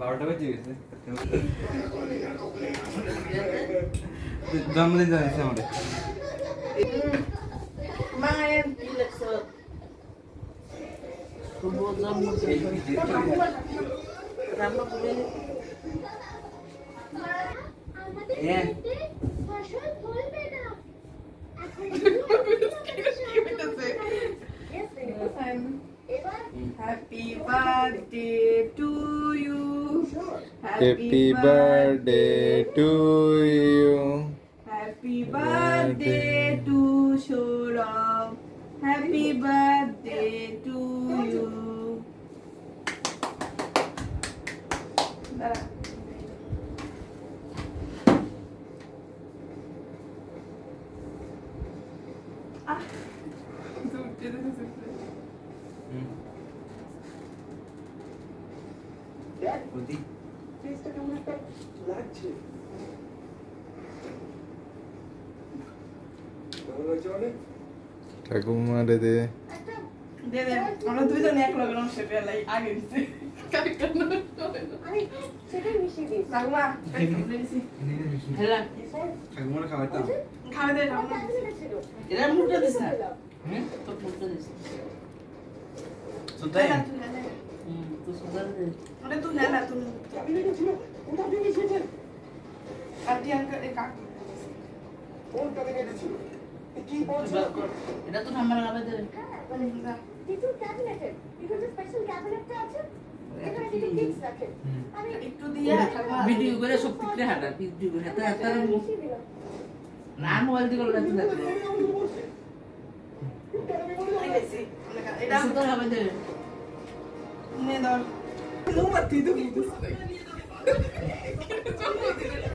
12টা বেজে গেছে জন্মদিন জানাইছে আমাদের মায়ের কি লেখছ শুভ জন্মদিন রান্না করে ফসল ফলবে না Happy birthday to you. Happy birthday to you. Happy birthday to Shurab. Happy birthday to you. ঠাকুমারে দে দে দে আমরা দুইজনে এক লগে নষ্ট করে লাই আগে দিছে আরে সেটাই মিশিয়ে দিই ঠাকুমা দিছি হেলা ঠাকুমার খাওয়াইতাম খাওয়া দে ঠাকুমা এরা মুখটা দিছ না তো মুখটা দিছ সুতাই তো সুন্দর দে আরে তুই হেলা তুই ক্যাবিনেটে ছিল কোথা থেকে এসেছেন আন্টি আঙ্কেল এ কাক কোন ক্যাবিনেটে ছিল কি বলছো এটা তো আমার গাবে দে কিছু ক্যাবিনেটে এখানে স্পেশাল ক্যাবিনেটটা আছে এখানে কিছু ফিক্স রাখে আমি একটু দিয়া ভিডিও করে সব টিকরে হাঁটা ভিডিও করে হাতে হাতে না মোবাইল দিয়ে করলে তো দেখো এটা সুন্দর হবে দে নে ধর মোমবাতি তো